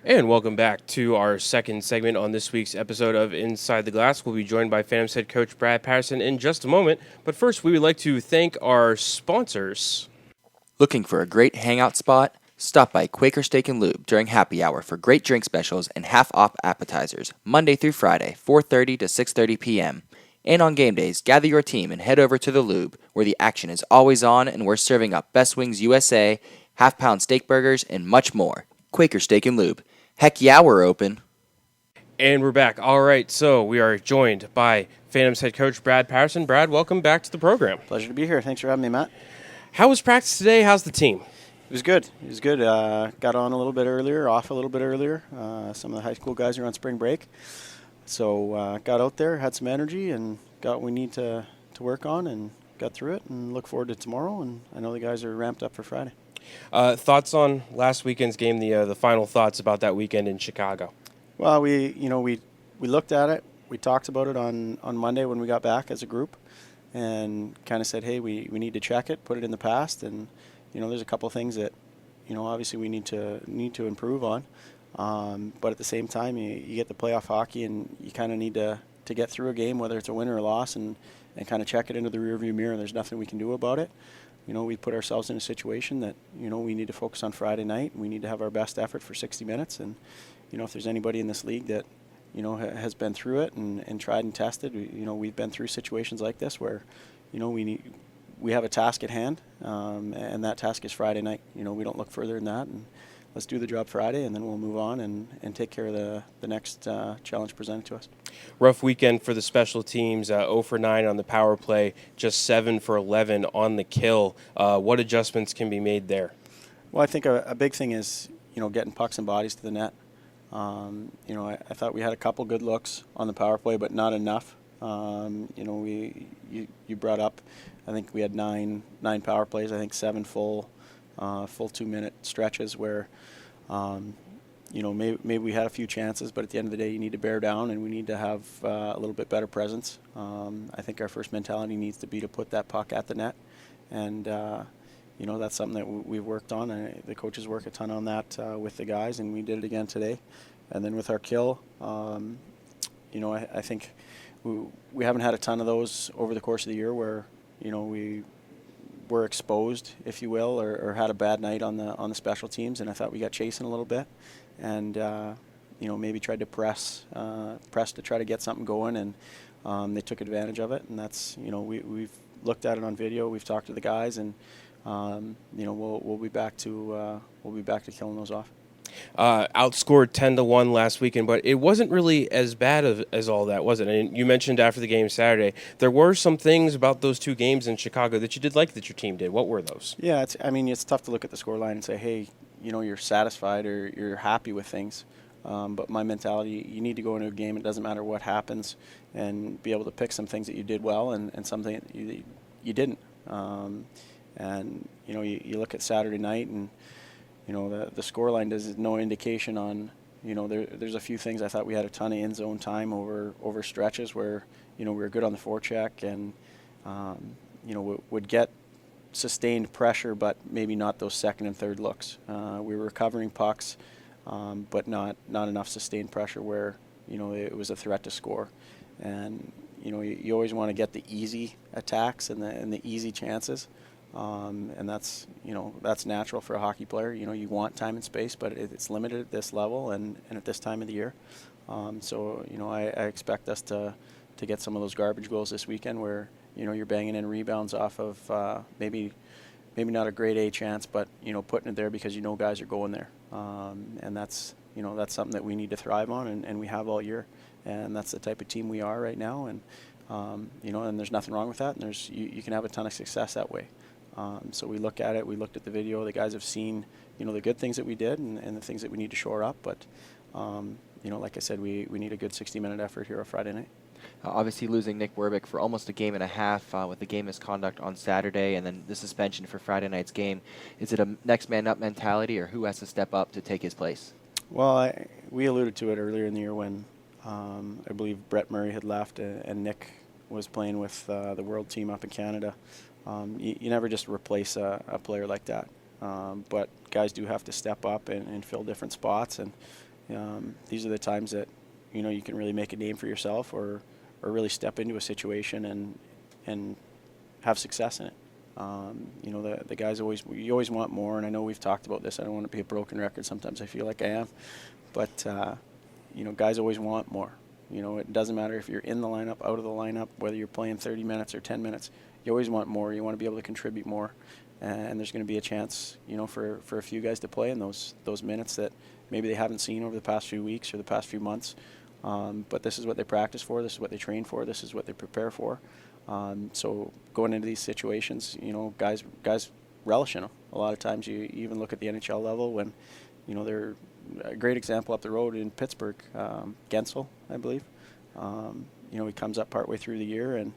And welcome back to our second segment on this week's episode of Inside the Glass. We'll be joined by Phantoms head coach Brad Patterson in just a moment. But first, we would like to thank our sponsors. Looking for a great hangout spot? Stop by Quaker Steak Lube during happy hour for great drink specials and half-off appetizers, Monday through Friday, 4:30 to 6:30 p.m. And on game days, gather your team and head over to the Lube, where the action is always on and we're serving up Best Wings USA, half-pound steak burgers, and much more. Quaker Steak Lube. Heck yeah, we're open. And we're back. All right, so we are joined by Phantoms head coach Brad Patterson. Brad, welcome back to the program. Pleasure to be here. Thanks for having me, Matt. How was practice today? How's the team? It was good. It was good. Got on a little bit earlier, off a little bit earlier. Some of the high school guys are on spring break. So got out there, had some energy, and got what we need to work on, and got through it, and look forward to tomorrow. And I know the guys are ramped up for Friday. Thoughts on last weekend's game, the final thoughts about that weekend in Chicago? Well, we looked at it. We talked about it on Monday when we got back as a group, and kind of said, hey, we need to check it, put it in the past, and there's a couple of things that obviously we need to improve on. But at the same time, you get the playoff hockey, and you kind of need to get through a game, whether it's a win or a loss, and kind of check it into the rearview mirror. There's nothing we can do about it. We put ourselves in a situation that we need to focus on Friday night. We need to have our best effort for 60 minutes, and if there's anybody in this league that has been through it and tried and tested, we've been through situations like this where we have a task at hand, and that task is Friday night. We don't look further than that, and let's do the job Friday, and then we'll move on and take care of the next challenge presented to us. Rough weekend for the special teams, 0 for 9 on the power play, just 7 for 11 on the kill. What adjustments can be made there? Well, I think a big thing is, getting pucks and bodies to the net. I thought we had a couple good looks on the power play, but not enough. You brought up, I think we had nine power plays. I think 7 full 2-minute stretches where, maybe we had a few chances, but at the end of the day, you need to bear down, and we need to have a little bit better presence. I think our first mentality needs to be to put that puck at the net, and that's something that we've worked on. The coaches work a ton on that with the guys, and we did it again today. And then with our kill, I think we haven't had a ton of those over the course of the year where we were exposed, if you will, or had a bad night on the special teams. And I thought we got chasing a little bit, and maybe tried to press to try to get something going, and they took advantage of it. And that's we've looked at it on video. We've talked to the guys, and we'll be back to killing those off. Outscored 10-1 last weekend, but it wasn't really as bad as all that, was it? And you mentioned after the game Saturday, there were some things about those two games in Chicago that you did like that your team did. What were those? Yeah, it's tough to look at the scoreline and say, hey, you're satisfied or you're happy with things. But my mentality, you need to go into a game, it doesn't matter what happens, and be able to pick some things that you did well and something that you didn't. And you look at Saturday night, and the scoreline does no indication on, there's a few things. I thought we had a ton of in zone time over stretches where we were good on the forecheck, and would get sustained pressure, but maybe not those second and third looks. We were recovering pucks, but not enough sustained pressure where it was a threat to score. And you always want to get the easy attacks and the easy chances. And that's natural for a hockey player. You want time and space, but it's limited at this level and at this time of the year. So I expect us to get some of those garbage goals this weekend where you're banging in rebounds off of maybe not a grade A chance, but putting it there because guys are going there. And that's something that we need to thrive on, and we have all year. And that's the type of team we are right now. And and there's nothing wrong with that. And you can have a ton of success that way. So we look at it. We looked at the video. The guys have seen, the good things that we did and the things that we need to shore up. But, like I said, we need a good 60-minute effort here on Friday night. Obviously losing Nick Werbick for almost a game and a half with the game misconduct on Saturday and then the suspension for Friday night's game. Is it a next man up mentality, or who has to step up to take his place? Well, we alluded to it earlier in the year when I believe Brett Murray had left and Nick was playing with the world team up in Canada. You never just replace a player like that. But guys do have to step up and fill different spots. And, These are the times that, you can really make a name for yourself or really step into a situation and have success in it. The guys you always want more, and I know we've talked about this. I don't want to be a broken record. Sometimes I feel like I am, but guys always want more. It doesn't matter if you're in the lineup, out of the lineup, whether you're playing 30 minutes or 10 minutes. You always want more. You want to be able to contribute more, and there's going to be a chance, for a few guys to play in those minutes that maybe they haven't seen over the past few weeks or the past few months. But this is what they practice for. This is what they train for. This is what they prepare for. So going into these situations, guys relish in them. A lot of times you even look at the NHL level when, they're a great example up the road in Pittsburgh, Gensel, I believe. He comes up partway through the year, and,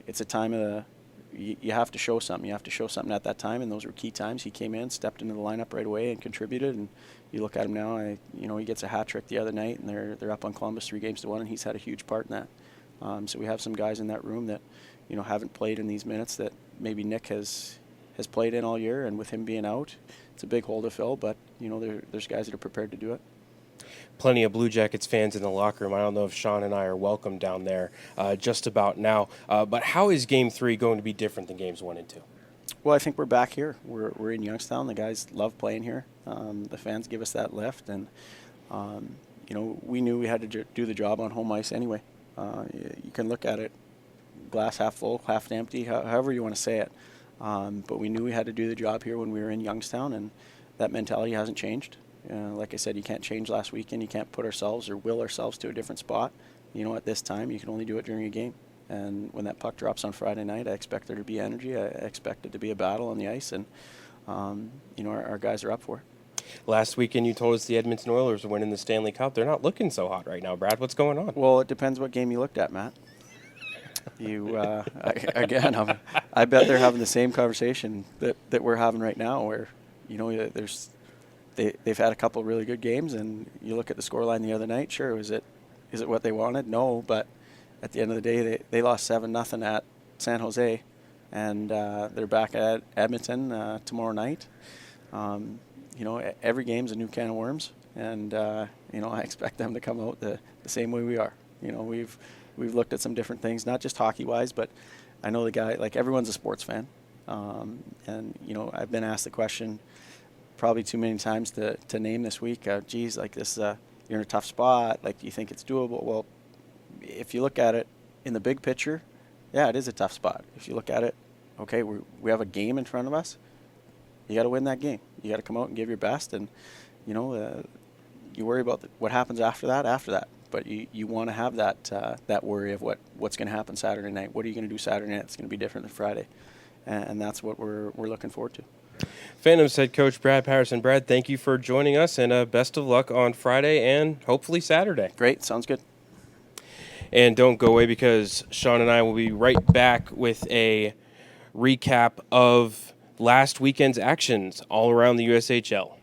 it's a time of you have to show something. You have to show something at that time, and those were key times. He came in, stepped into the lineup right away, and contributed. And you look at him now. He gets a hat trick the other night, and they're up on Columbus 3-1, and he's had a huge part in that. So we have some guys in that room that, haven't played in these minutes that maybe Nick has played in all year, and with him being out, it's a big hole to fill. But there's guys that are prepared to do it. Plenty of Blue Jackets fans in the locker room. I don't know if Sean and I are welcome down there just about now. But how is Game 3 going to be different than Games 1 and 2? Well, I think we're back here. We're in Youngstown. The guys love playing here. The fans give us that lift, and we knew we had to do the job on home ice anyway. You can look at it glass half full, half empty, however you want to say it. But we knew we had to do the job here when we were in Youngstown, and that mentality hasn't changed. Like I said, you can't change last weekend. You can't put ourselves or will ourselves to a different spot. At this time, you can only do it during a game. And when that puck drops on Friday night, I expect there to be energy. I expect it to be a battle on the ice, and our guys are up for it. Last weekend, you told us the Edmonton Oilers were winning the Stanley Cup. They're not looking so hot right now, Brad. What's going on? Well, it depends what game you looked at, Matt. I bet they're having the same conversation that we're having right now, where they've had a couple of really good games, and you look at the scoreline the other night. Sure, is it what they wanted? No, but at the end of the day, they lost 7-0 at San Jose, and they're back at Edmonton tomorrow night. Every game's a new can of worms, and I expect them to come out the same way we are. We've looked at some different things, not just hockey-wise, but I know the guy, like everyone's a sports fan. And I've been asked the question probably too many times to name this week, geez, like this, you're in a tough spot. Like, do you think it's doable? Well, if you look at it in the big picture, yeah, it is a tough spot. If you look at it, okay, we have a game in front of us. You got to win that game. You got to come out and give your best. And, you worry about what happens after that. But you want to have that worry of what's going to happen Saturday night. What are you going to do Saturday night that's going to be different than Friday? And that's what we're looking forward to. Phantoms head coach Brad Patterson. Brad, thank you for joining us, and best of luck on Friday and hopefully Saturday. Great. Sounds good. And don't go away, because Sean and I will be right back with a recap of last weekend's actions all around the USHL.